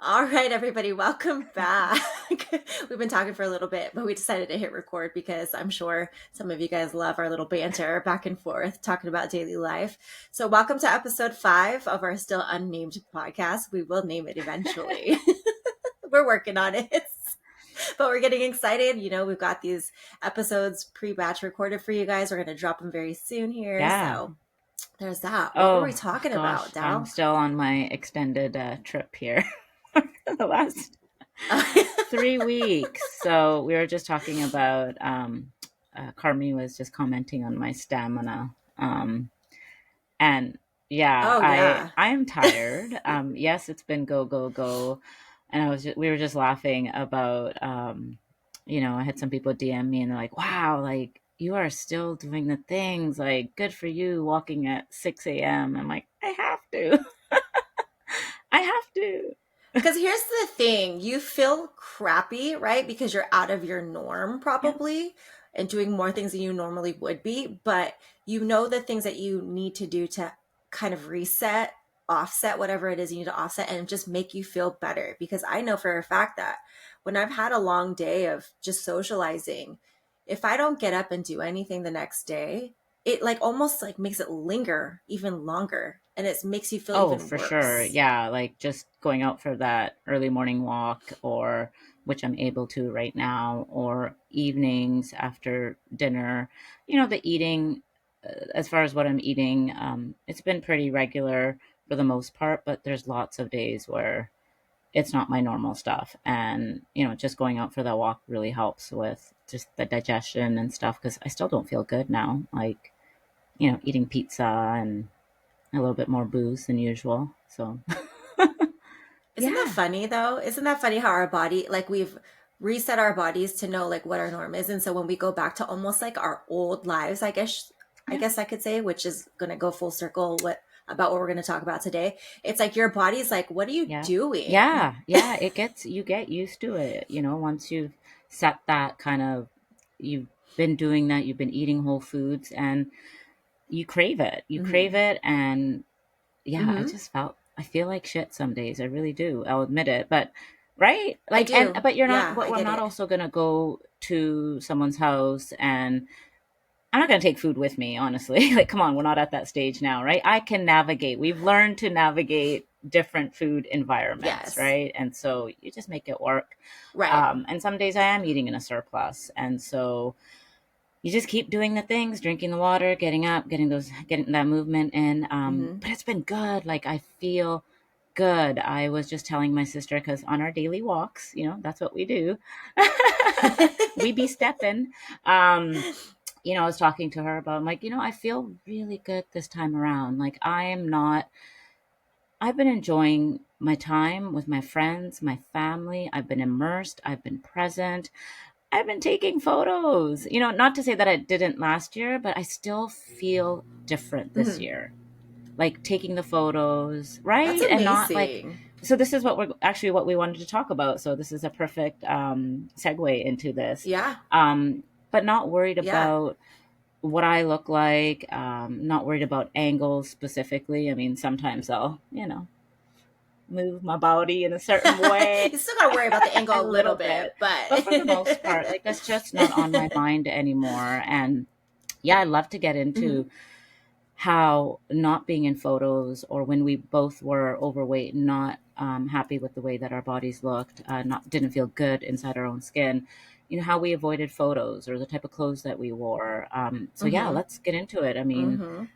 All right, everybody, welcome back. We've been talking for a little bit, but we decided to hit record because I'm sure some of you guys love our little banter back and forth talking about daily life. So, welcome to episode 5 of our still unnamed podcast. We will name it eventually. We're working on it, but we're getting excited. We've got these episodes pre-batch recorded for you guys. We're going to drop them very soon here. Yeah. So, there's that. What were we Oh talking about, gosh, I'm Dal? still on my extended trip here for the last 3 weeks. So we were just talking about Carmi was just commenting on my stamina. And yeah, Oh, I yeah. I am tired. Yes, it's been go go go, and we were just laughing about I had some people DM me and they're like, "Wow, like you are still doing the things. Like, good for you, walking at 6 a.m." I'm like, I have to. I have to. Because here's the thing, you feel crappy, right? Because you're out of your norm, Yeah. probably, and doing more things than you normally would be. But you know the things that you need to do to kind of reset, offset whatever it is you need to offset, and just make you feel better. Because I know for a fact that when I've had a long day of just socializing, if I don't get up and do anything the next day, it like almost like makes it linger even longer and it makes you feel Oh, even for sure. worse. Yeah, like just going out for that early morning walk, or which I'm able to right now, or evenings after dinner. The eating, as far as what I'm eating, it's been pretty regular for the most part, but there's lots of days where it's not my normal stuff. And, just going out for that walk really helps with just the digestion and stuff because I still don't feel good now. Like, eating pizza and a little bit more booze than usual. So, Isn't that yeah, funny though? Isn't that funny how our body, like we've reset our bodies to know like what our norm is. And so when we go back to almost like our old lives, I yeah, guess I could say, which is going to go full circle about what we're going to talk about today. It's like your body's like, what are you yeah, doing? yeah. You get used to it. Once you've set that kind of, you've been doing that, you've been eating whole foods, and you crave it. You crave Hmm. it, and yeah, Hmm. I feel like shit some days. I really do. I'll admit it. But right, I like, do. but you're not. Yeah, But I I'm get not it. also gonna go to someone's house and I'm not going to take food with me, honestly. Like, come on, we're not at that stage now, right? I can navigate. We've learned to navigate different food environments, Yes. right? And so you just make it work. Right. And some days I am eating in a surplus. And so you just keep doing the things, drinking the water, getting up, getting that movement in. Hmm. But it's been good. Like, I feel good. I was just telling my sister, because on our daily walks, that's what we do. We be stepping. Um, I was talking to her about, I'm like, I feel really good this time around. Like, I've been enjoying my time with my friends, my family. I've been immersed. I've been present. I've been taking photos. Not to say that I didn't last year, but I still feel different this Hmm. year. Like taking the photos, That's right? And not like, amazing. so this is what we wanted to talk about. So this is a perfect segue into this. Yeah. Um, but not worried Yeah. about what I look like, not worried about angles specifically. I mean, sometimes I'll, move my body in a certain way You still got to worry about the angle a a little little bit, bit. But for the most part, but like that's just not on my mind anymore. And yeah, I love to get Mhm. into how not being in photos, or when we both were overweight, not happy with the way that our bodies looked, not didn't feel good inside our own skin, how we avoided photos or the type of clothes that we wore. So yeah, Mhm. let's get into it. I mean, Mhm.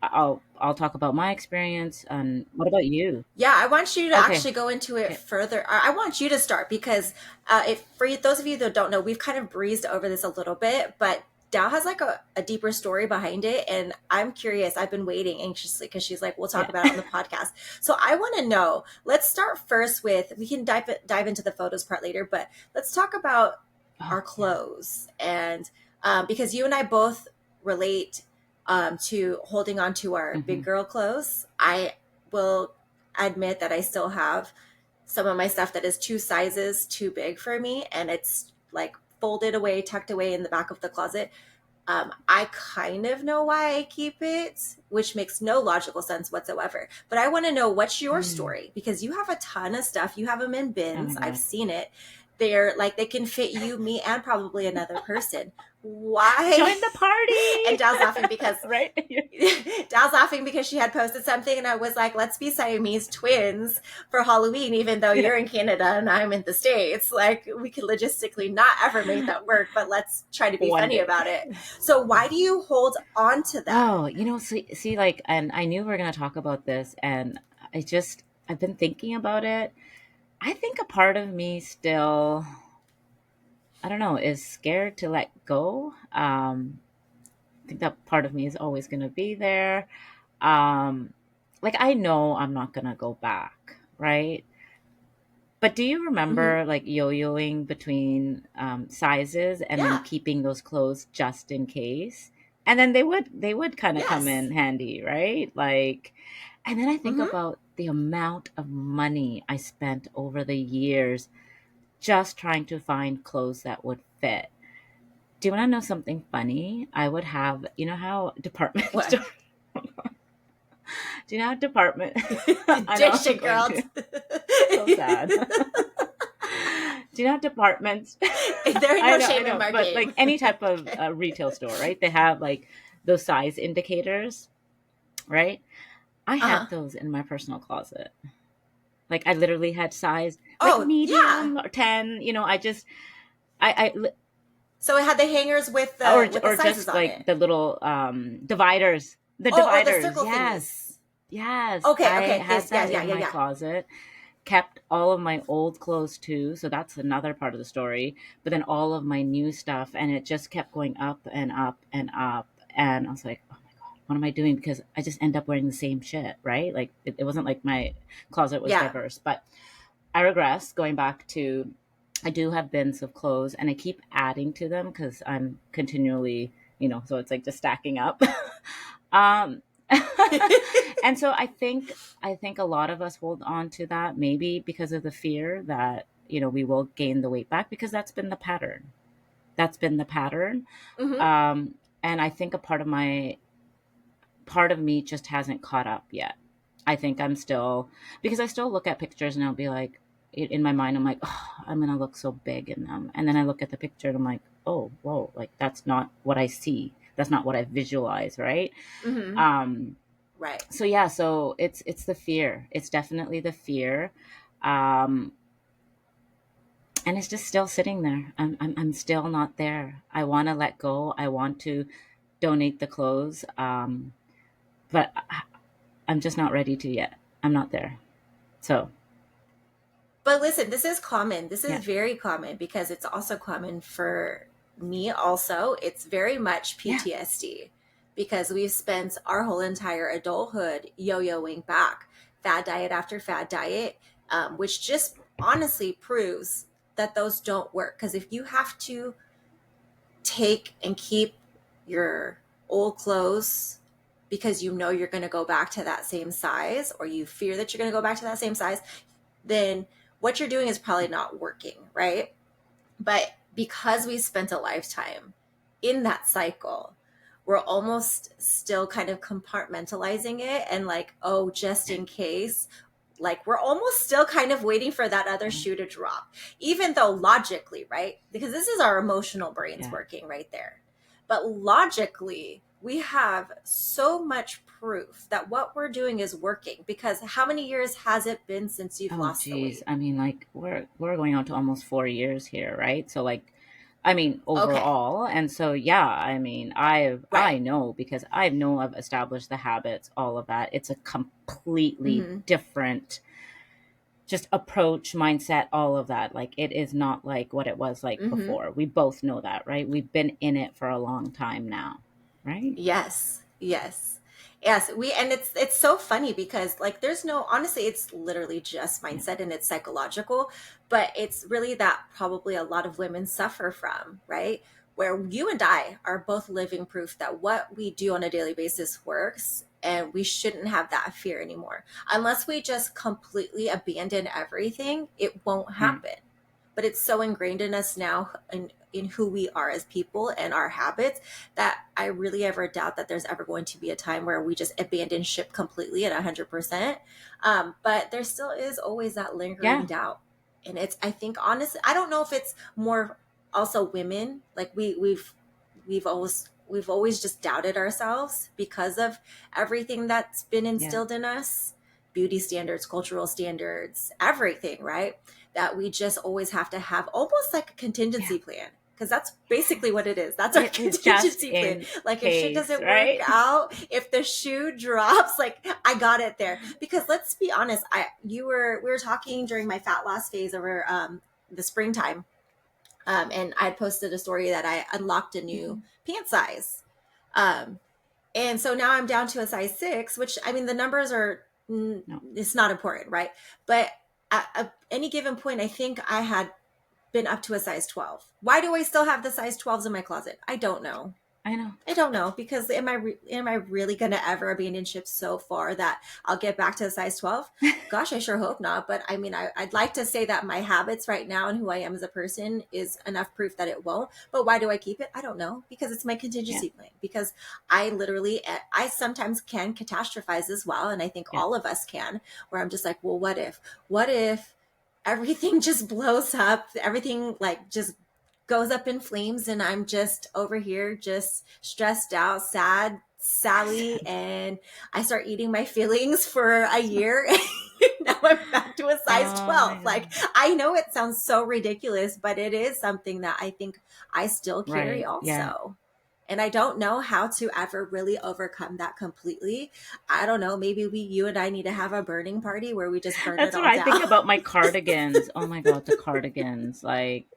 I'll talk about my experience. And what about you? Yeah, I want you to Okay. actually go into it Okay. further. I want you to start because if for those of you that don't know, we've kind of breezed over this a little bit, but Dow has like a deeper story behind it, and I'm curious. I've been waiting anxiously because she's like, "We'll talk Yeah. about it on the podcast." So I want to know. Let's start first with we can dive into the photos part later, but let's talk about our Oh yeah. clothes and because you and I both relate to holding on to our big Hmm. girl clothes. I will admit that I still have some of my stuff that is 2 sizes too big for me, and it's like folded away, tucked away in the back of the closet. I kind of know why I keep it, which makes no logical sense whatsoever. But I want to know, what's your Mm. story? Because you have a ton of stuff. You have them in Oh my bins. I've God. seen it. They're like, they can fit you, me, and probably another person. Why? Join the And party. Dal's laughing because Right? Dal's laughing because she had posted something, and I was like, let's be Siamese twins for Halloween, even though Yeah. you're in Canada and I'm in the States. Like, we could logistically not ever make that work, but let's try to be One funny day. about it. So, why do you hold on to that? Oh, see, like, and I knew we were going to talk about this, and I've been thinking about it. I think a part of me still, I don't know, is scared to let go. I think that part of me is always going to be there. Um, like, I know I'm not going to go back, right? But do you Mm-hmm. remember like yo-yoing between sizes and then Yeah. keeping those clothes just in case? And then they would kind of come Yes. in handy, right? Like, and then I think Mm-hmm. about the amount of money I spent over the years just trying to find clothes that would fit. Do you want to know something funny? I would have, you know how department What? store, do you know how department, I know Dish I'm it, going girl. to, so sad. Do you know departments? There ain't no I shame in know, my but game. like any type of Okay. retail store, right? They have like those size indicators, right? I Uh-huh. had those in my personal closet. Like I literally had size like Oh, yeah. medium or 10. I just So it had the hangers with the or sizes just on like it. the little dividers. The Oh, the dividers, circle yes, thingies. yes. Okay, I okay. had Yes, yeah, that yeah, in yeah, my yeah. closet. Kept all of my old clothes too, so that's another part of the story. But then all of my new stuff, and it just kept going up and up and up. And I was like, oh my god, what am I doing? Because I just end up wearing the same shit, right? Like it wasn't like my closet was Yeah. diverse. But I regress going back to, I do have bins of clothes, and I keep adding to them because I'm continually, so it's like just stacking up. um, and so I think a lot of us hold on to that maybe because of the fear that we will gain the weight back, because that's been the pattern. That's been the pattern. Mm-hmm. Um, and I think a part of me just hasn't caught up yet. I think I'm still, because I still look at pictures and I'll be like, in my mind, I'm like, oh, I'm going to look so big in them. And then I look at the picture and I'm like, oh, whoa, like that's not what I see. That's not what I visualize. Right. Mm-hmm. Um, Right. so yeah, so it's the fear. It's definitely the fear. Um, and it's just still sitting there. I'm still not there. I want to let go. I want to donate the clothes. But I'm just not ready to yet. I'm not there. So, But listen, this is common. This yeah. is very common because it's also common for me also. It's very much Yeah. PTSD because we've spent our whole entire adulthood yo-yoing back fad diet after fad diet, which just honestly proves that those don't work. Because if you have to take and keep your old clothes because you know you're going to go back to that same size, or you fear that you're going to go back to that same size, then what you're doing is probably not working, right? But because we spent a lifetime in that cycle, we're almost still kind of compartmentalizing it and like, oh, just in case. Like, we're almost still kind of waiting for that other Yeah. shoe to drop, even though logically, right? Because this is our emotional brains Yeah. working right there. But logically, we have so much proof that what we're doing is working, because how many years has it been since you've Oh, lost the geez. weight? I mean, like we're going on to almost 4 years here, right? So, like, I mean, Okay, overall, and so yeah. I mean, I right. know because I know I've established the habits, all of that. It's a completely Mm-hmm. different just approach, mindset, all of that. Like, it is not like what it was like Mm-hmm. before. We both know that, right? We've been in it for a long time now, right? Yes, yes, yes. We and it's so funny because like there's no, honestly, it's literally just Yeah. mindset and it's psychological, but it's really that probably a lot of women suffer from, right? Where you and I are both living proof that what we do on a daily basis works, and we shouldn't have that fear anymore. Unless we just completely abandon everything, it won't Right. happen. but it's so ingrained in us now, in who we are as people and our habits, that I really ever doubt that there's ever going to be a time where we just abandon ship completely at 100%. But there still is always that lingering Yeah. doubt. And it's, I think, honestly, I don't know if it's more also women, like we've always just doubted ourselves because of everything that's been Yeah. instilled in us, beauty standards, cultural standards, everything, right? That we just always have to have almost like a Yeah. contingency plan, because that's basically what Yes. it is. That's our Just contingency plan. in Like if shit case, doesn't work right? out, if the shoe drops, like I got it there. Because let's be honest, we were talking during my fat loss phase over the springtime, and I had posted a story that I unlocked a new Mhm. pant size. Um, and so now I'm down to a size 6, which, I mean, the numbers are, No, it's not important, right? But at any given point, I think I had been up to a size 12. Why do I still have the size 12s in my closet? I don't know. I know. I don't know, because am I really going to ever abandon ship so far that I'll get back to a size 12? Gosh, I sure hope not. But I mean, I'd like to say that my habits right now and who I am as a person is enough proof that it won't. But why do I keep it? I don't know, because it's my Yeah. contingency plan. Because I literally, I sometimes can catastrophize as well. And I think Yeah. all of us can, where I'm just like, well, what if? What if everything just blows up? Everything like just goes up in flames, and I'm just over here just stressed out, sad Sally, and I start eating my feelings for a year. Now I'm back to a size Oh my 12. God. Like, I know it sounds so ridiculous, but it is something that I think I still carry Right. Yeah. also. And I don't know how to ever really overcome that completely. I don't know. Maybe you and I need to have a burning party where we just burn it That's what all I down. think about my cardigans. Oh my God, the cardigans. Like,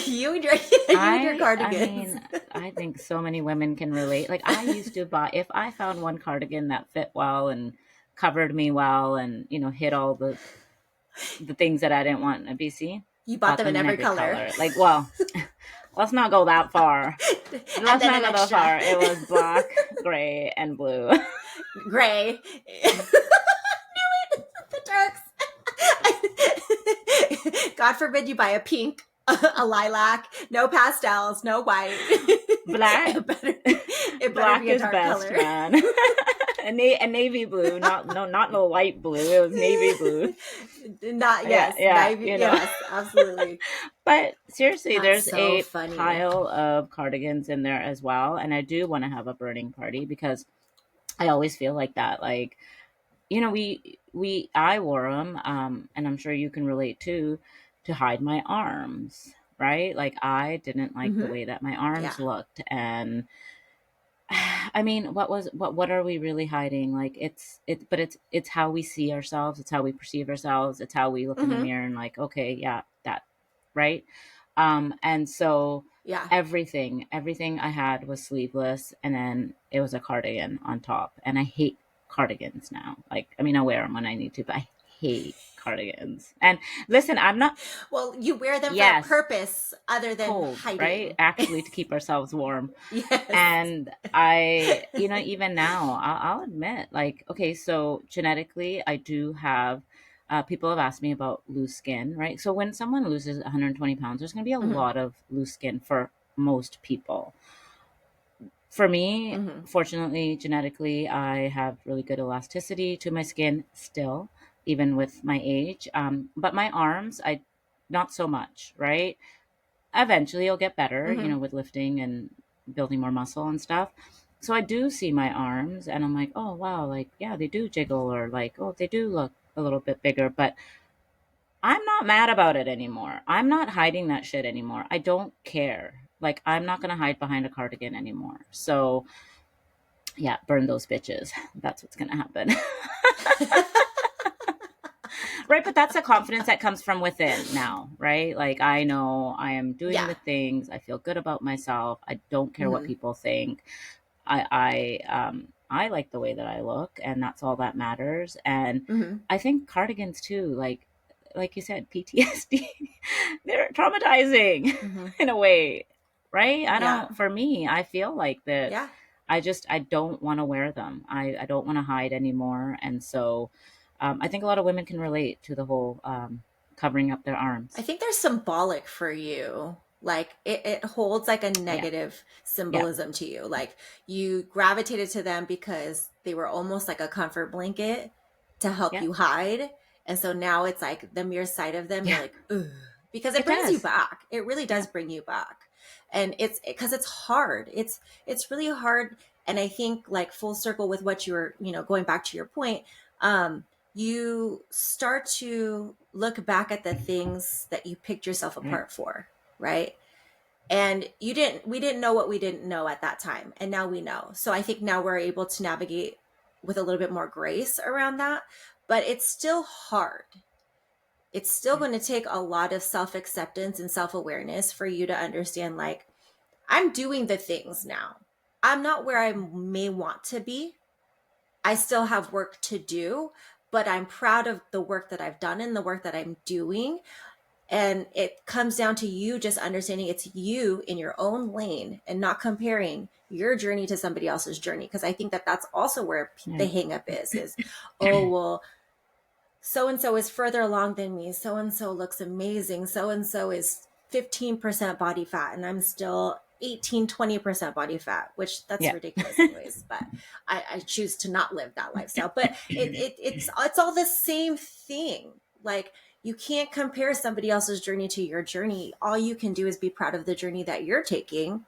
You and your I cardigans. mean, I think so many women can relate. Like I used to buy, if I found one cardigan that fit well and covered me well and, hit all the things that I didn't want to be seen, You bought bought them in them in every every color. color. Like, well, let's not go that far. And Let's then not an go that extra far. It was black, gray, and blue. gray. The darks. God forbid you buy a pink, a lilac, no pastels, no white. Black, It better black be a is dark best, color. man. A navy blue, not no light blue. It was navy blue. Not, Yeah, yes, yeah, navy, yes, absolutely. But seriously, That's there's so a funny. pile of cardigans in there as well, and I do want to have a burning party because I always feel like that. Like, I wore them, and I'm sure you can relate too, to hide my arms, right? Like I didn't like the Hmm. way that my Yeah. arms looked, and I mean, what are we really hiding? Like but it's how we see ourselves, it's how we perceive ourselves, it's how we look in the Hmm. mirror and like, okay, yeah, that, right? And so Yeah. everything I had was sleeveless, and then it was a cardigan on top, and I hate cardigans now. Like, I mean, I wear them when I need to, but I hate cardigans. And listen, I'm not, Well, you wear them for a yes, purpose other than cold, right? hiding. Actually, to keep ourselves warm. Yes. And I, even now, I'll admit, like, okay, so genetically, I do have, people have asked me about loose skin, right? So when someone loses 120 pounds, there's going to be a Hmm. lot of loose skin for most people. For me, Hmm. fortunately, genetically, I have really good elasticity to my skin still, even with my age. But my arms, not so much, right? Eventually it'll get better, Hmm. with lifting and building more muscle and stuff. So I do see my arms and I'm like, oh wow, like yeah, they do jiggle, or like, oh, they do look a little bit bigger, but I'm not mad about it anymore. I'm not hiding that shit anymore. I don't care. Like I'm not going to hide behind a cardigan anymore. So, yeah, burn those bitches. That's what's going to happen. Right, but that's a confidence that comes from within now, right? Like I know I am doing Yeah. the things, I feel good about myself, I don't care what Hmm. people think. I like the way that I look, and that's all that matters. And Hmm. I think cardigans too, like you said, PTSD, they're traumatizing Hmm. in a way, right? I Yeah. don't, for me, I feel like that. Yeah. I don't want to wear them. I don't want to hide anymore. And so I think a lot of women can relate to the whole covering up their I arms. think they're symbolic for you. Like it holds like a Yeah. negative Yeah. symbolism to you. Like you gravitated to them because they were almost like a comfort blanket to help Yeah. you hide. And so now it's like the mere sight of them, you're Yeah. like, ugh, because it It brings you does. back. It really Yeah. does bring you back. And it's because it's hard. It's really hard. And I think like full circle with what you were, going back to your point, um, you start to look back at the things that you picked yourself Right. apart for, right? And we didn't know what we didn't know at that time. And now we know. So I think now we're able to navigate with a little bit more grace around that. But it's still hard. It's still Yeah. going to take a lot of self acceptance and self awareness for you to understand, like, I'm doing the things now. I'm not where I may want to be. I still have work to do, but I'm proud of the work that I've done and the work that I'm doing. And it comes down to you just understanding it's you in your own lane and not comparing your journey to somebody else's journey. Because I think that that's also where the Right. hang up is, oh, well, so and so is further along than me. So and so looks amazing. So and so is 15% body fat, and I'm still 18-20% body fat, which that's Yeah. ridiculous anyways, but I choose to not live that lifestyle. But it's all the same thing. Like you can't compare somebody else's journey to your journey. All you can do is be proud of the journey that you're taking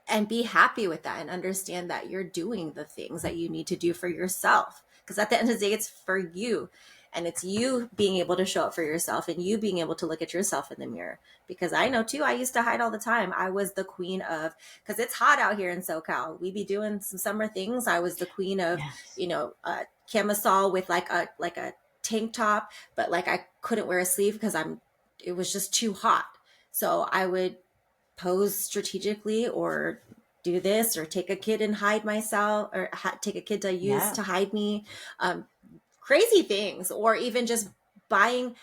and be happy with that and understand that you're doing the things that you need to do for yourself. Because at the end of the day, it's for you. And it's you being able to show up for yourself and you being able to look at yourself in the mirror. Because I know too, I used to hide all the time. I was the queen of, because it's hot out here in SoCal. We be doing some summer things. I was the queen of, Yes. camisole with like a tank top, but like I couldn't wear a sleeve because it was just too hot. So I would pose strategically or do this or take a kid and hide myself or take a kid to use Yeah. to hide me, um, crazy things, or even just buying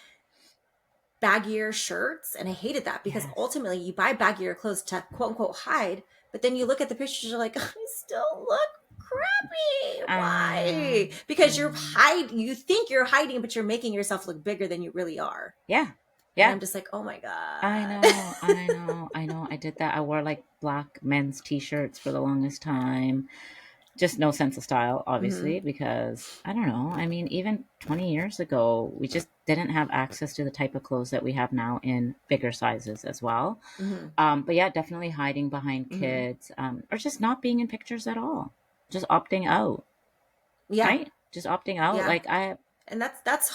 baggier shirts. And I hated that because Yes. ultimately you buy baggier clothes to quote unquote hide, but then you look at the pictures, you're like, I still look crappy. I know. Why? Because I know. you think you're hiding, but you're making yourself look bigger than you really are. Yeah. And Yeah. I'm just like, oh my I God. know. I know. I know. I did that. I wore like black men's t-shirts for the longest time. Just no sense of style, Hmm. obviously, because I don't know. I mean, even 20 years ago, we just didn't have access to the type of clothes that we have now in bigger sizes as well. Hmm. But yeah, definitely hiding behind Hmm. kids, or just not being in pictures at all. Just opting out, Yeah. right? Just opting out. Yeah. Like I, And that's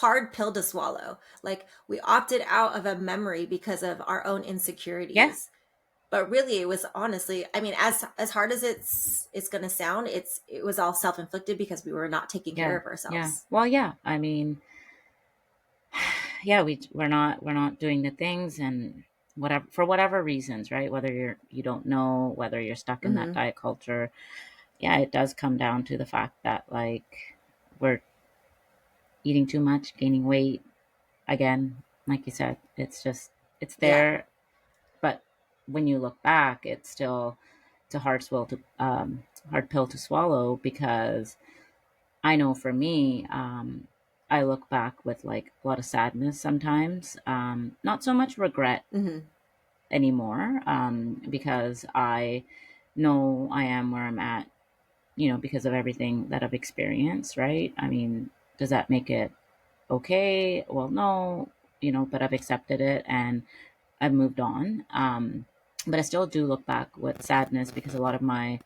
hard pill to swallow. Like we opted out of a memory because of our own yeah, insecurities. But really it was honestly, I mean, as hard as it's going to sound, it was all self-inflicted because we were not taking care yeah, of yeah. ourselves. Well, yeah. I mean, yeah, we're not doing the things and whatever for whatever reasons, right? Whether you don't know, whether you're stuck in that Hmm. diet culture, yeah, it does come down to the fact that like we're eating too much, gaining weight. Again, like you said, it's just it's Yeah. there, but when you look back, it's still it's a hard pill to swallow because I know for me, I look back with like a lot of sadness sometimes, not so much regret Hmm. anymore, because I know I am where I'm at, because of everything that I've experienced, right? I mean, does that make it okay? Well, no, but I've accepted it and I've moved on. But I still do look back with sadness because a lot of my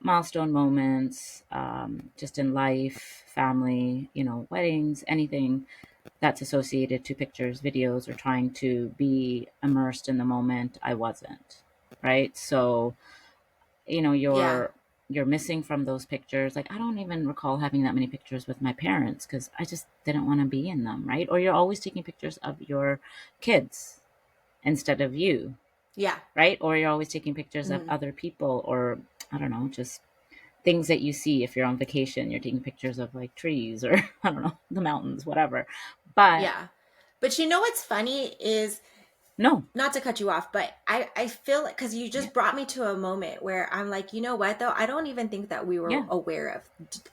milestone moments, just in life, family, weddings, anything that's associated to pictures, videos, or trying to be immersed in the moment, I wasn't. Right. So, Yeah. you're missing from those pictures. Like I don't even recall having that many pictures with my parents because I just didn't want to be in them, right? Or you're always taking pictures of your kids instead of you, Yeah. right? Or you're always taking pictures of Hmm. other people, or I don't know, just things that you see. If you're on vacation, you're taking pictures of like trees or I don't know, the mountains, whatever. But Yeah. But you know what's funny is No. not to cut you off, but I feel like, because you Yeah. just brought me to a moment where I'm like, you know what though? I don't even think that we were Yeah. aware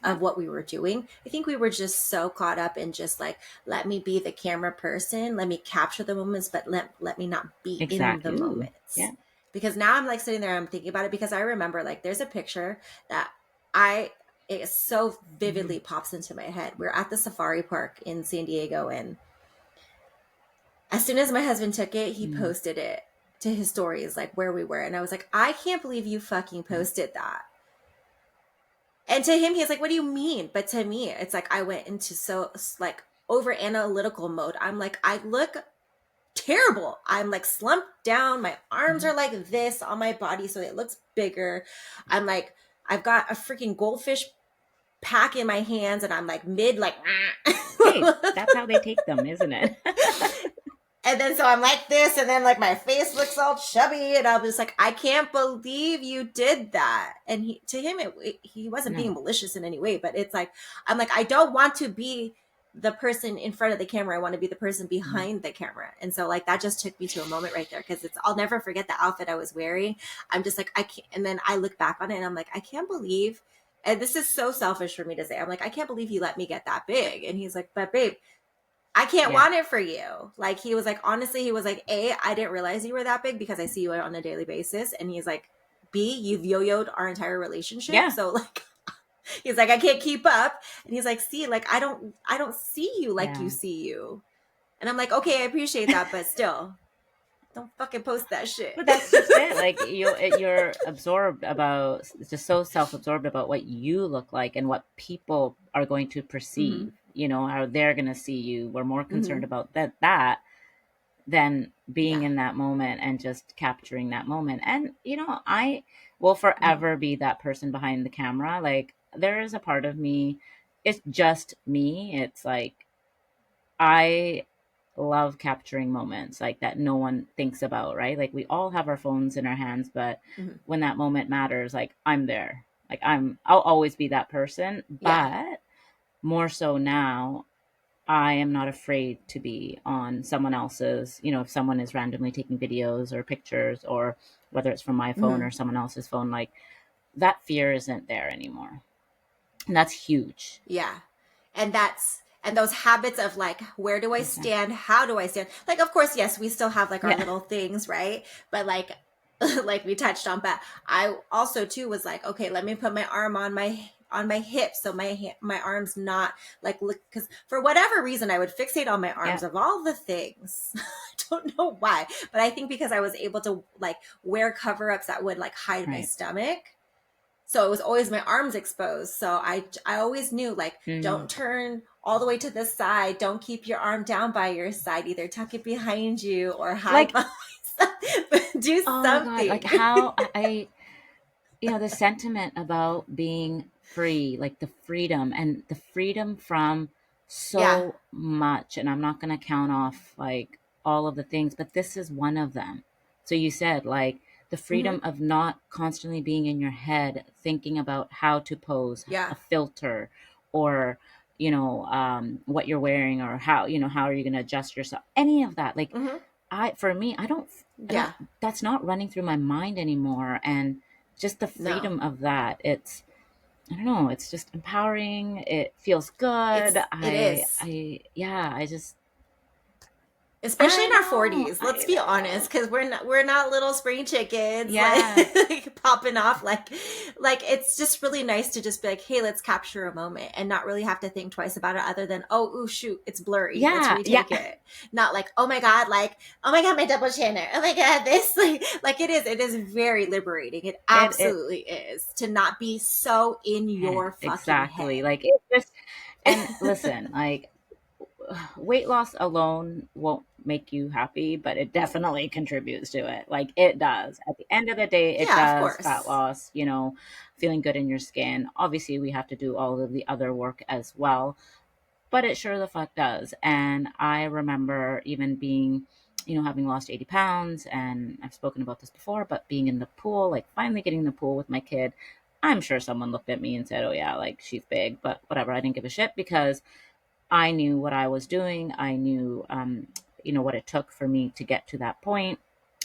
Yeah. of what we were doing. I think we were just so caught up in just like, let me be the camera person, let me capture the moments, but let me not be in the Exactly. Ooh. moments. Yeah. Because now I'm like sitting there, I'm thinking about it, because I remember like there's a picture that I it so Hmm. vividly pops into my head. We're at the safari park in San Diego, and as soon as my husband took it, he Mm. posted it to his stories, like where we were. And I was like, I can't believe you fucking Yeah. posted that. And to him, he's like, what do you mean? But to me, it's like I went into so like over analytical mode. I'm like, I look terrible. I'm like slumped down. My arms Hmm. are like this on my body, so it looks bigger. I'm like, I've got a freaking goldfish pack in my hands, and I'm like mid, like, Hey, that's how they take them, isn't it? and then so I'm like this, and then like my face looks all chubby, and I'm just like, I can't believe you did that. And to him, he wasn't being No. malicious in any way, but it's like, I'm like, I don't want to be the person in front of the camera. I want to be the person Mhm. behind the camera. And so like that just took me to a moment right there, because I'll never forget the outfit I was wearing. I'm just like, I can't. And then I look back on it, and I'm like, I can't believe. And this is so selfish for me to say. I'm like, I can't believe you let me get that big. And he's like, but babe, I can't Yeah. want it for you. Like he was like, honestly, he was like, A, I didn't realize you were that big because I see you on a daily basis. And he's like, B, you've yo-yoed our entire relationship. Yeah. So like he's like, I can't keep up. And he's like, see, like I don't see you like you Yeah. see you. And I'm like, okay, I appreciate that, but still, don't fucking post that shit. But that's just it. Like you're absorbed about, just so self-absorbed about what you look like and what people are going to Mm-hmm. perceive. You know how they're going to see you. We're more Mm-hmm. concerned about that than being Yeah. in that moment and just capturing that moment. And I will Mm-hmm. forever be that person behind the camera. Like there is a part of me. It's just me. It's like I love capturing moments like that no one thinks about, right? Like we all have our phones in our hands, but Mm-hmm. when that moment matters, like I'm there. Like I'll always be that person, Yeah. but more so now, I am not afraid to be on someone else's, if someone is randomly taking videos or pictures, or whether it's from my phone Mm-hmm. or someone else's phone, like that fear isn't there anymore. And that's huge. Yeah. And those habits of like, where do I Exactly. stand? How do I stand? Like, of course, yes, we still have like our Yeah. little things, right? But like, like we touched on, but I also too was like, okay, let me put my arm on my hip, so my arms not like look, because for whatever reason I would fixate on my arms Yeah. of all the things. I don't know why, but I think because I was able to like wear cover-ups that would like hide my Right. stomach, so it was always my arms exposed. So I always knew like, Mm. don't turn all the way to the side, don't keep your arm down by your side, either tuck it behind you or hide Like, behind but do oh my God, like something. how the sentiment about being free, like the freedom and the freedom from Yeah. so much. And I'm not going to count off like all of the things, but this is one of them. So you said like the Mm-hmm. freedom of not constantly being in your head thinking about how to pose Yeah. a filter, or what you're wearing, or how are you going to adjust yourself, any of that. Like Mm-hmm. for me, I don't, Yeah. that's not running through my mind anymore. And just the No. freedom of that, I don't know, it's just empowering. It feels good. It is. Yeah, I just, Especially I in our know, 40s, let's I be know. honest, because we're not little spring chickens like, Yeah, like popping off like it's just really nice to just be like, hey, let's capture a moment and not really have to think twice about it, other than, oh ooh, shoot, it's blurry, let's yeah, yeah. retake it. Not like, oh my god, like, oh my god, my double chinner, oh my god, this, like it is very liberating. It It absolutely is, to not be so in your fucking exactly. head. Like it just, and listen, like weight loss alone won't make you happy, but it definitely contributes to it. Like it does. At the end of the day, it Yeah, of does. Fat course. loss, feeling good in your skin. Obviously, we have to do all of the other work as well, but it sure the fuck does. And I remember even being, having lost 80 pounds, and I've spoken about this before, but being in the pool, like finally getting in the pool with my kid. I'm sure someone looked at me and said, oh, yeah, like she's big, but whatever. I didn't give a shit because I knew what I was doing. I knew, what it took for me to get to that point.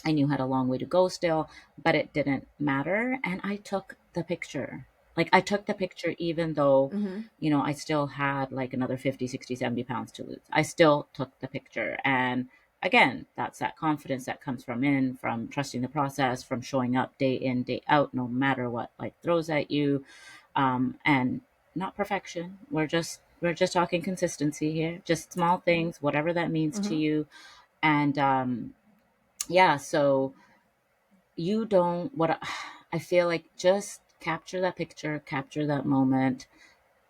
I knew I had a long way to go still, but it didn't matter. And I took the picture. Like I took the picture even though, Mm-hmm. I still had like another 50, 60, 70 pounds to lose. I still took the picture. And again, that's that confidence that comes from trusting the process, from showing up day in, day out, no matter what life throws at you. And not perfection. We're just talking consistency here, just small things, whatever that means to Mm-hmm. you. And yeah, so you don't what I feel like, just capture that picture, capture that moment.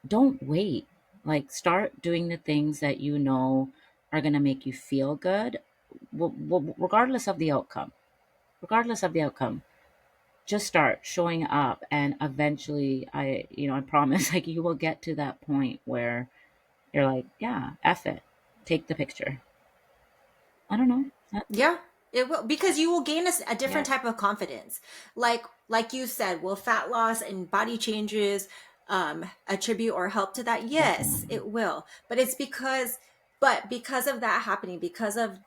Don't wait. Like start doing the things that are going to make you feel good, regardless of the outcome. Regardless of the outcome, just start showing up, and eventually, I promise, like you will get to that point where you're like, yeah, F it, take the picture. I don't know. Yeah, it will, because you will gain a Yeah. different type of confidence. Like you said, will fat loss and body changes attribute or help to that? Yes, Definitely. it will. But because of that happening, because of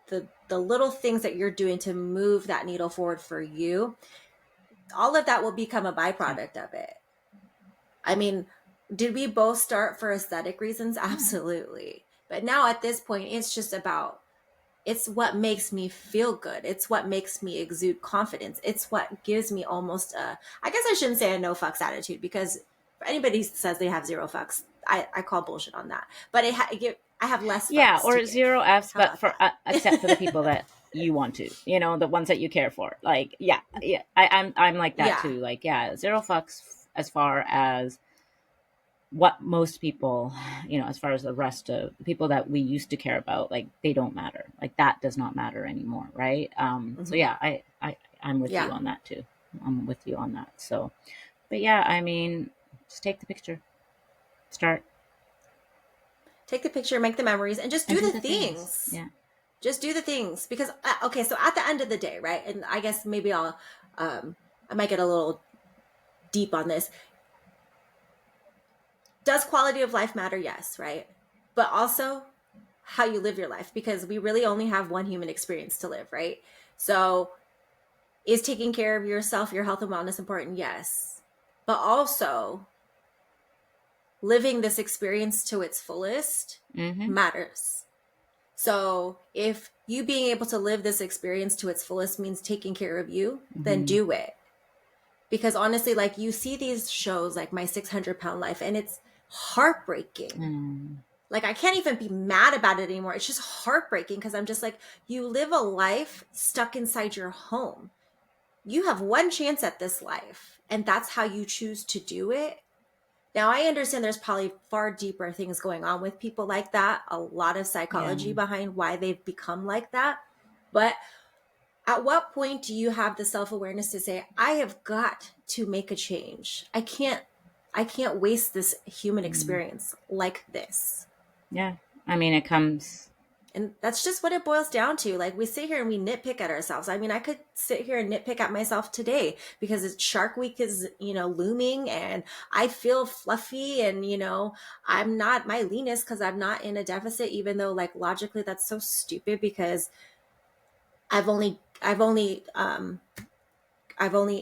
the little things that you're doing to move that needle forward for you, all of that will become a Yeah. byproduct of it. I mean, did we both start for aesthetic reasons? Yeah. Absolutely. But now at this point, it's just about, it's what makes me feel good. It's what makes me exude confidence. It's what gives me almost I guess I shouldn't say a no fucks attitude, because for anybody who says they have zero fucks, I call bullshit on that. But I have less Yeah, fucks to or give. zero Fs, How but about for except for the people that? that you want to, the ones that you care for. Like, yeah, yeah, I'm like that Yeah. too. Like, yeah, zero fucks as far as what most people, as far as the rest of the people that we used to care about, like they don't matter. Like that does not matter anymore, right? So Hmm. yeah, I'm with you Yeah. on that too. I'm with you on that. So, but yeah, I mean, just take the picture, start, Take the picture, make the memories, and just and do do the the things. things. Yeah. Just do the things, because okay, so at the end of the day, right? And I guess maybe um I might get a little deep on this. Does quality of life matter? Yes, right? But also how you live your life, because we really only have one human experience to live, right? So is taking care of yourself, your health and wellness important? Yes. But also living this experience to its fullest Mm-hmm. matters. So if you being able to live this experience to its fullest means taking care of you, then Mm-hmm. do it. Because honestly, like you see these shows like My 600-Pound Life, and it's heartbreaking. Mm. Like I can't even be mad about it anymore. It's just heartbreaking, because I'm just like, you live a life stuck inside your home. You have one chance at this life, and that's how you choose to do it. Now, I understand there's probably far deeper things going on with people like that, a lot of Yeah. psychology behind why they've become like that. But at what point do you have the self-awareness to say, I have got to make a change? I can't waste this human Mm. experience like this. Yeah. I mean, it comes. And that's just what it boils down to. Like we sit here and we nitpick at ourselves. I mean, I could sit here and nitpick at myself today because it's Shark Week is, looming, and I feel fluffy, and, I'm not my leanest because I'm not in a deficit, even though like logically that's so stupid, because I've only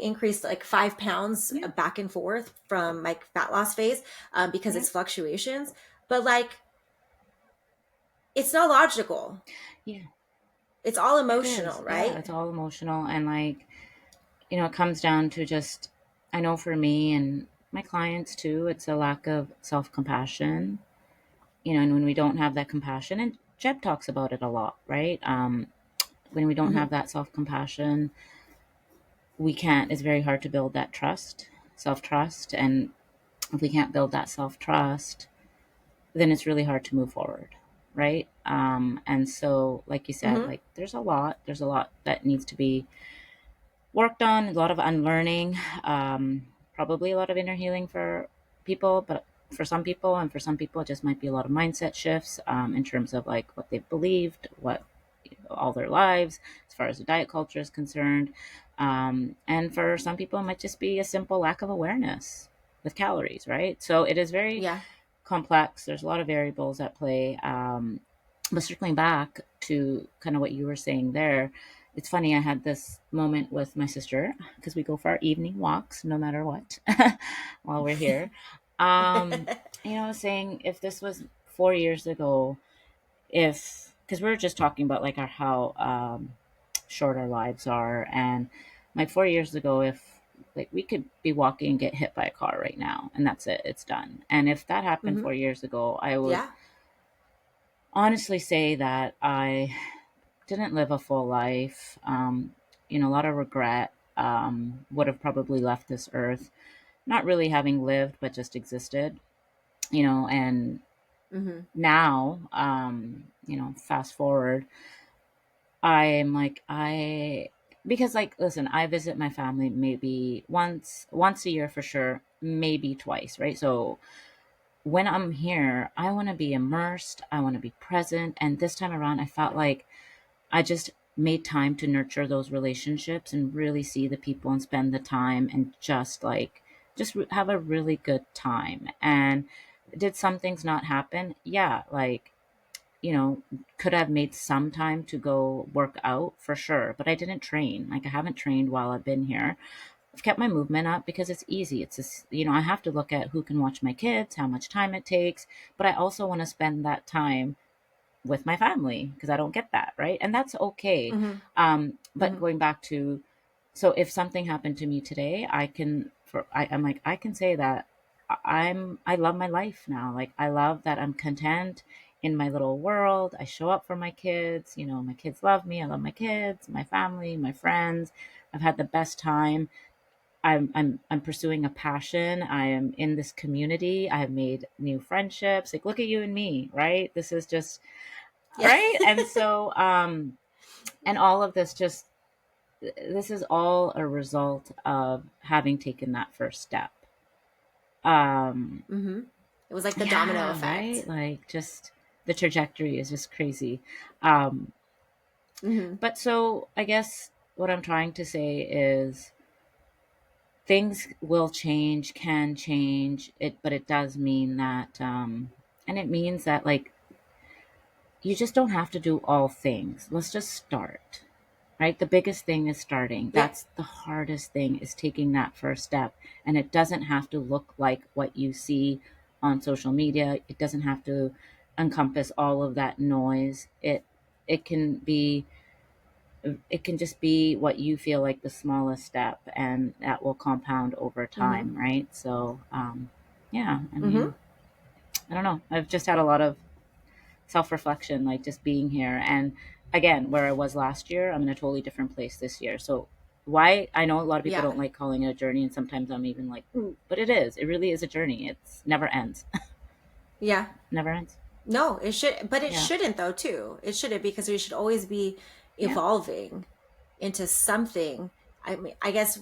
increased like 5 pounds Yeah. back and forth from my fat loss phase, because Yeah. it's fluctuations. But like, it's not logical. Yeah. It's all It is. emotional, Yeah. right? It's all emotional. And like, it comes down to just, I know for me and my clients too, it's a lack of self compassion, and when we don't have that compassion, and Jeb talks about it a lot, right? When we don't Mm-hmm. have that self compassion, it's very hard to build that self trust. And if we can't build that self trust, then it's really hard to move forward, right? And so, like you said, Mm-hmm. like there's a lot that needs to be worked on, a lot of unlearning, probably a lot of inner healing for people, but for some people, and for some people, it just might be a lot of mindset shifts, in terms of like what they've believed, what all their lives, as far as the diet culture is concerned. And for some people, it might just be a simple lack of awareness with calories, right? So it is very Yeah. complex. There's a lot of variables at play. But circling back to kind of what you were saying there, it's funny. I had this moment with my sister because we go for our evening walks no matter what while we're here. Um, I was saying if this was 4 years ago, if because we were just talking about like our how short our lives are, and like 4 years ago, if like we could be walking and get hit by a car right now, and that's it, it's done. And if that happened Hmm. 4 years ago, I would Yeah. honestly say that I didn't live a full life. A lot of regret. Would have probably left this earth, not really having lived, but just existed. And Hmm. now, fast forward, I'm like, because like, listen, I visit my family maybe once a year for sure, maybe twice, right? So when I'm here, I want to be immersed, I want to be present. And this time around, I felt like I just made time to nurture those relationships and really see the people and spend the time and have a really good time. And did some things not happen? Yeah, like, could have made some time to go work out for sure, but I didn't train. Like, I haven't trained while I've been here. I've kept my movement up because it's easy. It's just, I have to look at who can watch my kids, how much time it takes, but I also want to spend that time with my family because I don't get that, right? And that's okay. Hmm. But Hmm. going back to, so if something happened to me today, I'm like, I can say that I love my life now. Like, I love that I'm content in my little world. I show up for my kids. My kids love me. I love my kids, my family, my friends. I've had the best time. I'm pursuing a passion. I am in this community. I have made new friendships. Like, look at you and me, right? This is just Yeah. right. And so and all of this is all a result of having taken that first step. um Hmm. It was like the domino yeah, right, effect. like just the trajectory is just crazy. um Hmm. but so I guess what I'm trying to say is things will change, can change it, but it does mean that and it means that, like, you just don't have to do all things. Let's just start. Right? The biggest thing is starting. Yeah. That's the hardest thing, is taking that first step. And it doesn't have to look like what you see on social media. It doesn't have to encompass all of that noise. It can be it can just be what you feel like the smallest step, and that will compound over Hmm. time, right? So yeah, I Hmm. mean, I don't know. I've just had a lot of self reflection, like just being here. And again, where I was last year, I'm in a totally different place this year. So, why I know a lot of people Yeah. don't like calling it a journey, and sometimes I'm even like, ooh, but it is. It really is a journey. It's never ends. Yeah. Never ends. No, it should, but it Yeah. shouldn't though, too. It shouldn't, because we should always be Yeah. evolving into something. I guess,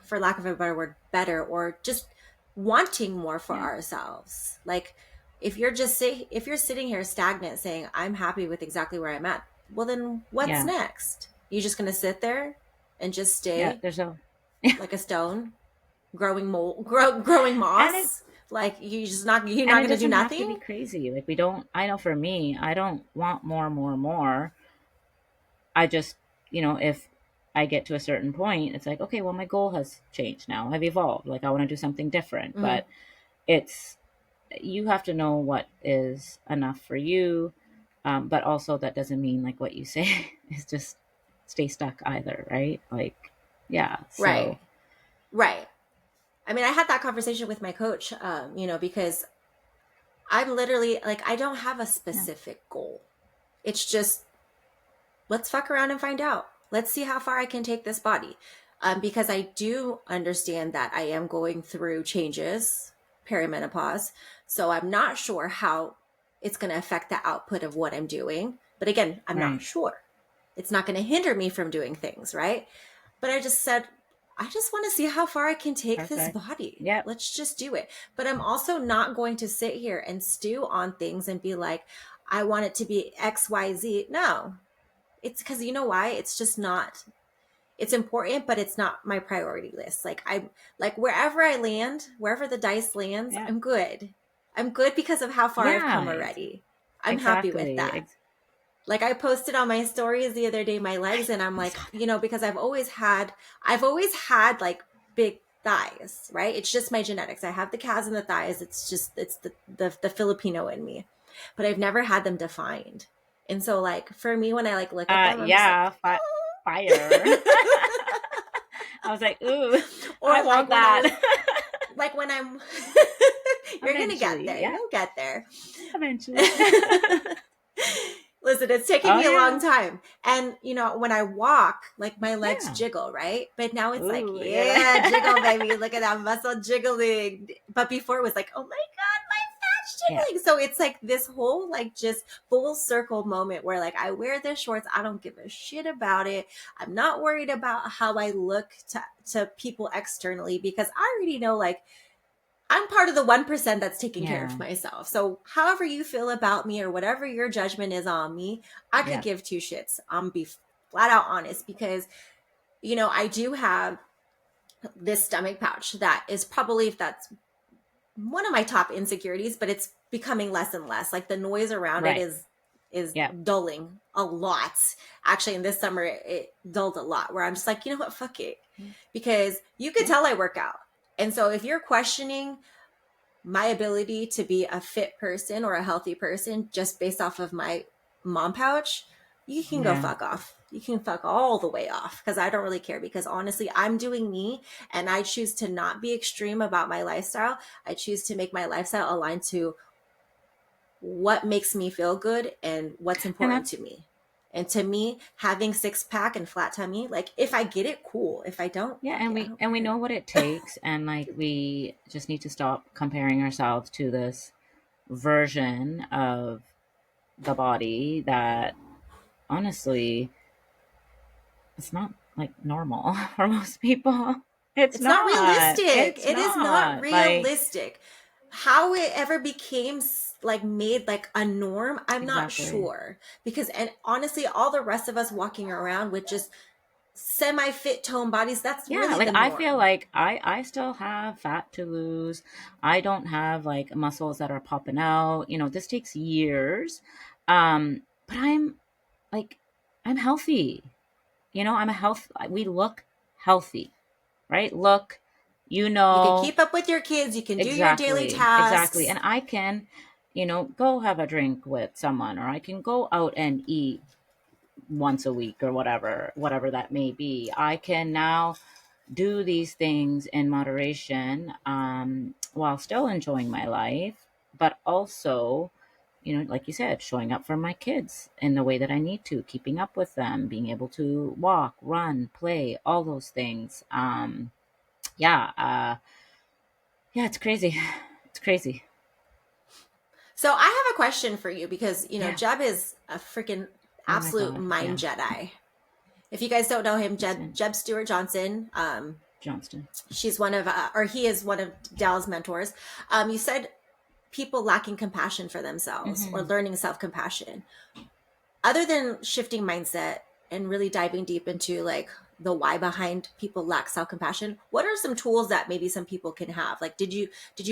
for lack of a better word, better, or just wanting more for Yeah. ourselves. Like, if you're sitting here stagnant saying, I'm happy with exactly where I'm at, well, then what's Yeah. next? You just going to sit there and just Yeah. stay There's a, like a stone, growing and it, moss? Like, you're and not it going to do doesn't have to be nothing? crazy. Like, we don't, I know for me, I don't want more, more, more. I just, if I get to a certain point, it's like, okay, well, my goal has changed now. I've evolved. Like, I want to do something different. Hmm. But it's, you have to know what is enough for you. But also, that doesn't mean like what you say is just stay stuck either, right? Like, yeah. Right. So, Right. I had that conversation with my coach, because I'm literally like, I don't have a yeah, specific goal. It's just, let's fuck around and find out. Let's see how far I can take this body. Because I do understand that I am going through changes, perimenopause. So I'm not sure how it's going to affect the output of what I'm doing. But again, I'm not right. sure. It's not going to hinder me from doing things, right? But I just said, I just want to see how far I can take this Perfect. body. Yep. Let's just do it. But I'm also not going to sit here and stew on things and be like, I want it to be XYZ. No, it's because, you know why? It's just not. It's important, but it's not my priority list. Like, I like wherever I land, wherever the dice lands, Yeah. I'm good. I'm good because of how far I've come Yeah. already. I'm happy with Exactly. that. Like I posted on my stories the other day my legs, and I'm I like, saw that. you know, because I've always had like big thighs, right? It's just my genetics. I have the calves and the thighs. It's the Filipino in me. But I've never had them defined. And so like for me when I like look at them, I'm just like Yeah, fire. I was like, ooh, I or like want when I that. was like when I'm you're gonna get Eventually, there. yeah, You'll get there. eventually. Listen, it's taken Oh me a long yeah, time. And you know, when I walk, like my legs yeah. jiggle, right? But now it's like, Ooh, you're like, yeah, jiggle, baby. Look at that muscle jiggling. But before it was like, oh my God, my fat's yeah, jiggling. So it's like this whole like just full circle moment where like I wear the shorts. I don't give a shit about it. I'm not worried about how I look to people externally because I already know like I'm part of the 1% that's taking care of yeah, myself. So, however you feel about me or whatever your judgment is on me, I could yeah. give two shits. I'm be flat out honest because, you know, I do have this stomach pouch that is probably, if that's one of my top insecurities, but it's becoming less and less. Like the noise around it Right. is Yeah. dulling a lot. Actually, in this summer, it dulled a lot. Where I'm just like, you know what, fuck it, because you could Yeah. tell I work out, and so if you're questioning my ability to be a fit person or a healthy person just based off of my mom pouch, you can go Yeah. fuck off. You can fuck all the way off because I don't really care because honestly, I'm doing me and I choose to not be extreme about my lifestyle. I choose to make my lifestyle aligned to what makes me feel good and what's And important that's to me. And to me, having six pack and flat tummy, like if I get it, cool. If I don't, yeah, fuck and it. I we don't and we care. know what it takes, and like we just need to stop comparing ourselves to this version of the body that honestly it's not like normal for most people. It's It's not not. realistic. It's It is not not. Like realistic. How it ever became like made like a norm, I'm not exactly. sure. Because and honestly, all the rest of us walking around with just semi-fit tone bodies, that's Yeah, really like the I feel norm. like I still have fat to lose. I don't have like muscles that are popping out. You know, this takes years. But I'm like I'm healthy. You know, I'm a health we look healthy, right? Look, you You can know, keep up with your kids, you can do your daily exactly. Exactly. tasks. And I can, you know, go have a drink with someone or I can go out and eat once a week or whatever that may be. I can now do these things in moderation while still enjoying my life, but also, you know, like you said, showing up for my kids in the way that I need to, keeping up with them, being able to walk, run, play, all those things. Yeah, yeah, it's crazy. It's crazy. So I have a question for you because, you know, Yeah. Jeb is a freaking Oh my absolute God. mind Yeah. Jedi. If you guys don't know him, Listen, Jeb Stewart Johnson, Johnston. she's one of, or he is one of Dal's mentors. You said people lacking compassion for themselves or Hmm. learning self compassion. Other than shifting mindset and really diving deep into like the why behind people lack self compassion, what are some tools that maybe some people can have? Like, did you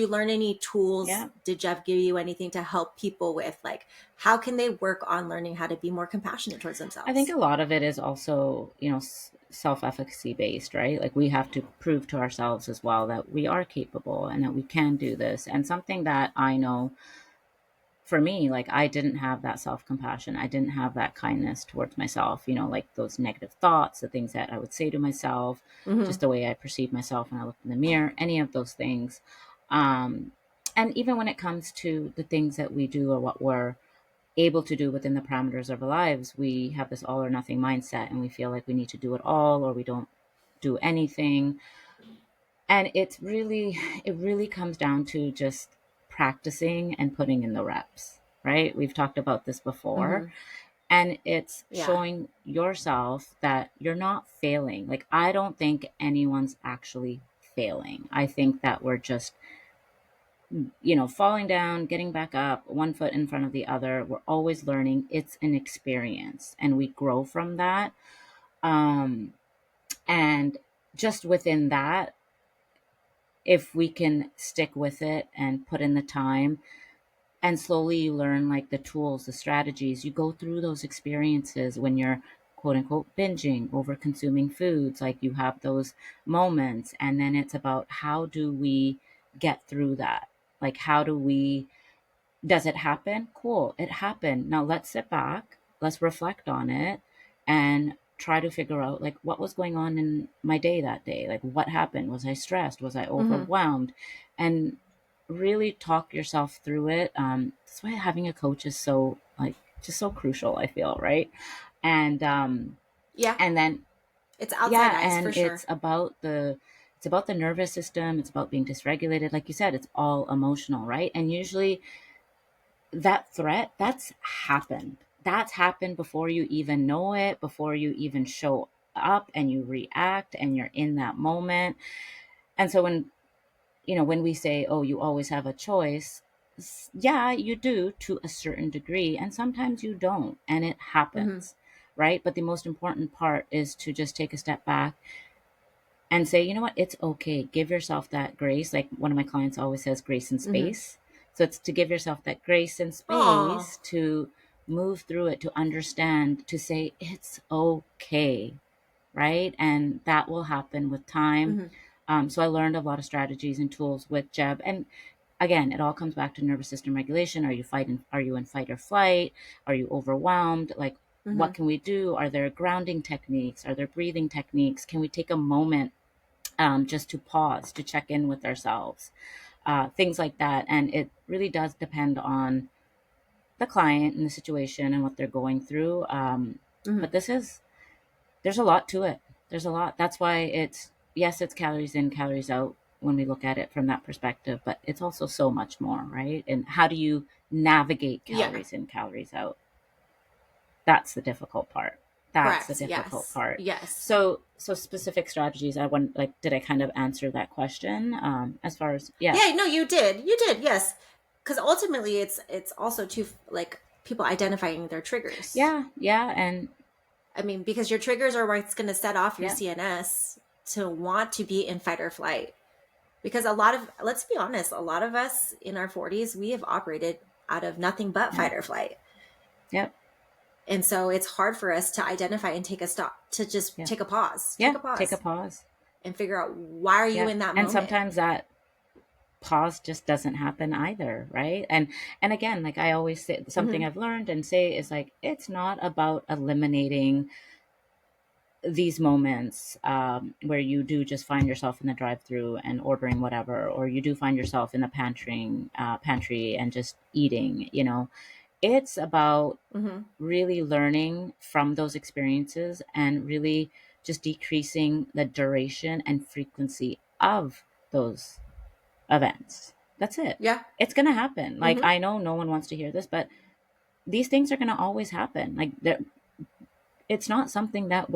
learn any tools? Yeah. Did Jeff give you anything to help people with like how can they work on learning how to be more compassionate towards I think themselves? a lot of it is also, you know, self efficacy based, right? Like we have to prove to ourselves as well that we are capable and that we can do this. And something that I know for me, like I didn't have that self compassion. I didn't have that kindness towards myself, you know, like those negative thoughts, the things that I would say to myself, Mm-hmm. just the way I perceive myself when I look in the mirror, any of those things. Um, and even when it comes to the things that we do or what we're able to do within the parameters of our lives, we have this all or nothing mindset and we feel like we need to do it all or we don't do anything. And it really comes down to just practicing and putting in the reps, right? We've talked about this before. Mm-hmm. And it's Yeah. showing yourself that you're not failing. Like, I don't think anyone's actually failing. I think that we're just, you know, falling down, getting back up, one foot in front of the other. We're always learning. It's an experience and we grow from that. Um, and just within that, if we can stick with it and put in the time, and slowly you learn like the tools, the strategies. You go through those experiences when you're quote unquote binging, over consuming foods. Like you have those moments, and then it's about how do we get through that? Like, how do we, does it happen? Cool, it happened. Now let's sit back, let's reflect on it, and try to figure out like what was going on in my day that day. Like, what happened? Was I stressed? Was I Mm-hmm. overwhelmed? And really talk yourself through it. That's why having a coach is so like just so crucial, I feel, right? And Yeah. and then It's outside yeah, eyes and for sure. it's about the nervous system, it's about being dysregulated. Like you said, it's all emotional, right? And usually that threat, that's happened before you even know it, before you even show up and you react and you're in that moment. And so when, when we say, oh, you always have a choice, yeah, you do to a certain degree, and sometimes you don't, and it Mm-hmm. happens, right? But the most important part is to just take a step back and say, you know what, it's okay. Give yourself that grace. Like one of my clients always says, grace and Mm-hmm. space. So it's to give yourself that grace and Oh. space to move through it, to understand, to say, it's okay, right? And that will happen with time. Mm-hmm. So I learned a lot of strategies and tools with Jeb. And again, it all comes back to nervous system regulation. Are you in fight or flight? Are you overwhelmed? Like, Mm-hmm. what can we do? Are there grounding techniques? Are there breathing techniques? Can we take a moment just to pause, to check in with ourselves, things like that. And it really does depend on the client and the situation and what they're going through. Mm-hmm. But there's a lot to it. There's a lot. That's why yes, it's calories in, calories out when we look at it from that perspective, but it's also so much more, right? And how do you navigate Yeah. calories in, calories out? That's the difficult part. That's the Correct. difficult Yes. part. Yes. So specific strategies. I want like, did I kind of answer that question? As far as yeah, Yeah. No, you did. You did. Yes. Because ultimately, it's also too like people identifying their triggers. yeah, and I mean, because your triggers are what's going to set off your yeah, CNS to want to be in fight or flight. Because let's be honest, a lot of us in our 40s, we have operated out of nothing but yeah, fight or flight. yeah, And so it's hard for us to identify and take a stop, to just yeah, take yeah. a Take a pause pause. and figure out why are you Yeah, in that and moment? sometimes that pause just doesn't happen either, right? And again, like I always say, something Mm-hmm. I've learned and say is like, it's not about eliminating these moments where you do just find yourself in the drive-through and ordering whatever, or you do find yourself in the pantry and just eating. It's about Mm-hmm. really learning from those experiences and really just decreasing the duration and frequency of those events. That's it. Yeah. It's going to happen. Like, Mm-hmm. I know no one wants to hear this, but these things are going to always happen. Like, it's not something that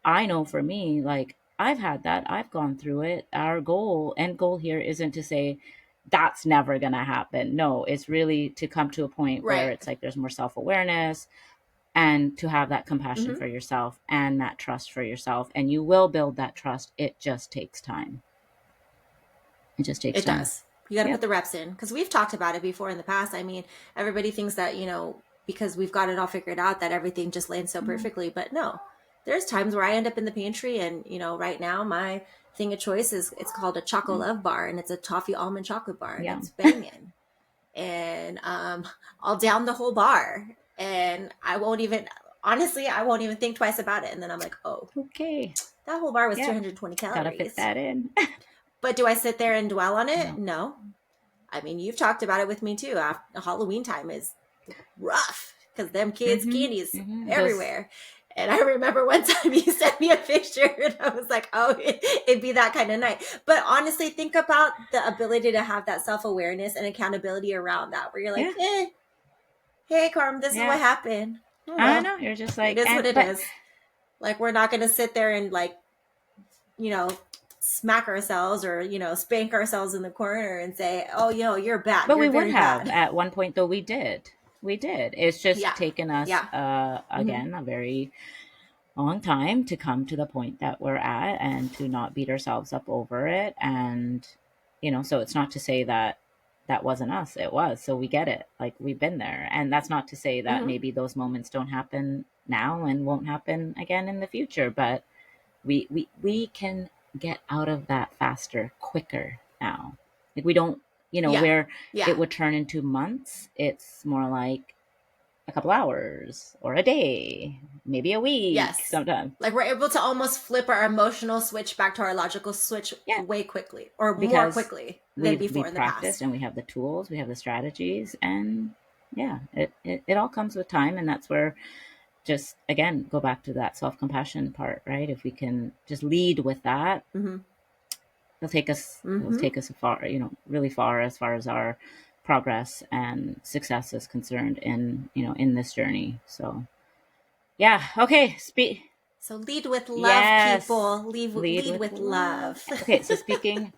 I know for me, like I've had that, I've gone through it. Our end goal here isn't to say that's never going to happen. No, it's really to come to a point where Right. it's like there's more self awareness and to have that compassion Mm-hmm. for yourself and that trust for yourself. And you will build that trust. It just takes time. It just takes It time. does. You got to put Yep. the reps in because we've talked about it before in the past. I mean, everybody thinks that, because we've got it all figured out, that everything just lands so Mhm. perfectly. But no, there's times where I end up in the pantry and, right now my thing of choice is it's called a Choco Mm. Love bar and it's a toffee almond chocolate bar and Yeah. it's banging. And I'll down the whole bar and I won't even think twice about it. And then I'm like, oh, Okay. that whole bar was Yeah. 320 Gotta fit calories. that in. But do I sit there and dwell on it? No. No. I mean, you've talked about it with me too. After Halloween time is rough because them kids' Mm-hmm. candies Mm-hmm. Those. everywhere. And I remember one time you sent me a picture and I was like, oh, it'd be that kind of night. But honestly, think about the ability to have that self awareness and accountability around that, where you're like, Yeah. hey, Carm, this is Yeah. what happened. Oh, I well, know. You're just it like, is what it but is. Like, we're not going to sit there and, like, you know, smack ourselves or, spank ourselves in the corner and say, oh, you're bad. But You're we would very have bad. at one point, though. We did. It's just Yeah. taken us, Yeah. Mm-hmm. again, a very long time to come to the point that we're at and to not beat ourselves up over it. And, so it's not to say that. that wasn't us. It was. So we get it. Like, we've been there. And that's not to say that Hmm. maybe those moments don't happen now and won't happen again in the future, but we can get out of that faster, quicker now. Like, we don't, Yeah. where Yeah. it would turn into months, it's more like a couple hours or a day, maybe a week Yes. sometimes. Like we're able to almost flip our emotional switch back to our logical switch Yeah, way quickly or more because quickly than we before in the practiced past. and we have the tools, we have the strategies, and yeah, it all comes with time. And that's where, just again, go back to that self-compassion part, right? If we can just lead with that, Hmm. it'll Hmm. take us far, really far as our progress and success is concerned in, in this journey. So yeah, okay, So lead with love, yes, people. lead Lead with with love. love. Okay, so speaking,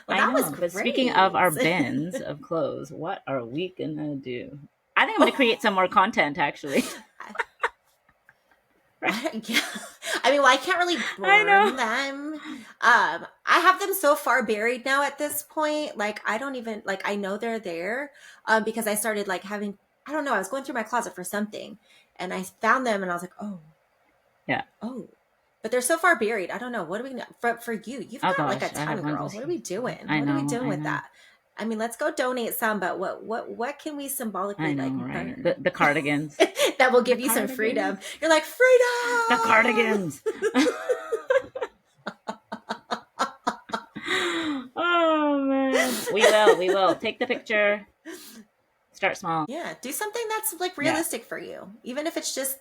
Well, I that was know, but speaking of great. our bins of clothes, what are we gonna do? I think I'm gonna create some Oh, more content, actually. I, Right. yeah. I mean, well, I can't really I know. burn them. I have them so far buried now at this point. Like, I don't even like. I know they're there, because I started like having. I don't know. I was going through my closet for something, and I found them, and I was like, oh, Yeah. oh. But they're so far buried. I don't know. What do we for you? You've Oh got like a gosh, I ton, have one of girl. those. What are we doing? I What are we know. doing I with know. that? I mean, let's go donate some, but what can we I symbolically like know, right? The burn the cardigans. that will The give you some freedom? cardigans. You're like The freedom. cardigans. Oh man. We will. We will. Take the picture. Start small. Yeah, do something that's like Yeah. realistic for you, even if it's just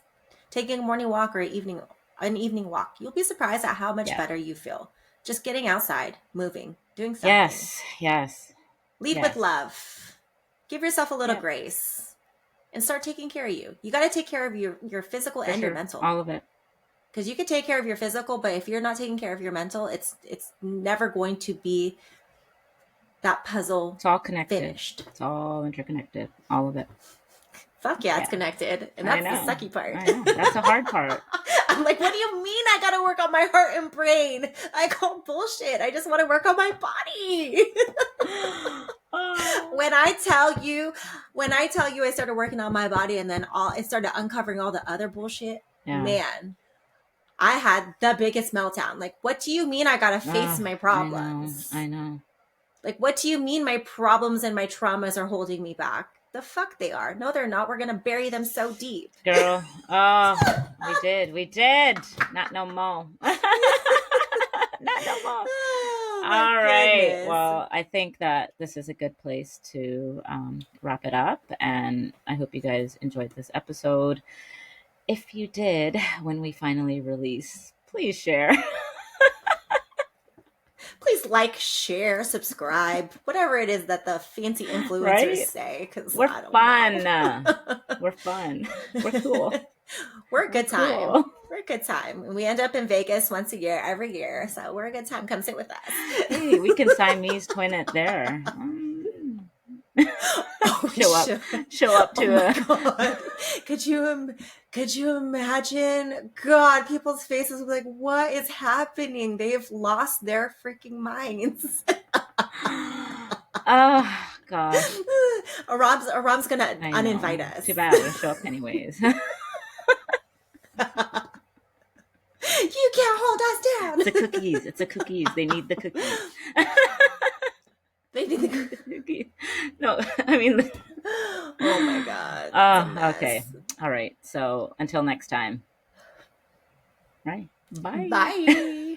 taking a morning walk or an evening walk. You'll be surprised at how much Yeah. better you feel just getting outside, moving, doing something. Yes. Yes. Lead with Yes. love. Give yourself a little Yeah. grace and start taking care of you. You got to take care of your physical For and your sure. mental. All of it. Because you can take care of your physical, but if you're not taking care of your mental, it's never going to be that puzzle It's all connected. finished. It's all interconnected. All of it. Fuck yeah, it's Yeah. connected. And I that's the know. sucky part. I know. That's the hard part. I'm like, what do you mean I gotta work on my heart and brain? I call bullshit. I just want to work on my body. Oh. when I tell you, I started working on my body and then it started uncovering all the other bullshit, Yeah. man, I had the biggest meltdown. Like, what do you mean I gotta face Oh, my I know. problems? I know. Like, what do you mean my problems and my traumas are holding me back? The fuck they are. No, they're not. We're gonna bury them so deep. Girl. Oh, we did. We did. Not no more. Not no more. Oh my All right. goodness. Well, I think that this is a good place to wrap it up. And I hope you guys enjoyed this episode. If you did, when we finally release, please share. Please like, share, subscribe, whatever it is that the fancy influencers Right? say, because We're I don't know. fun. We're fun. We're cool. We're a We're good time. cool. We're a good time. And we end up in Vegas once a year, every year. So we're a good time. Come sit with us. Hey, we can Siamese twin it there. Oh, we Show up. should. Show up Oh to my a. god. Could you imagine? God, people's faces will be like, what is happening? They have lost their freaking minds. Oh gosh. Aram's gonna I uninvite know. Too us. bad. We'll show up anyways. You can't hold us It's the down. cookies. It's the cookies. They need the cookies. They need They the. need the cookies. No, I mean. Oh my god, it's a Oh, okay. mess. All right. So until next time. Right. Bye. Bye.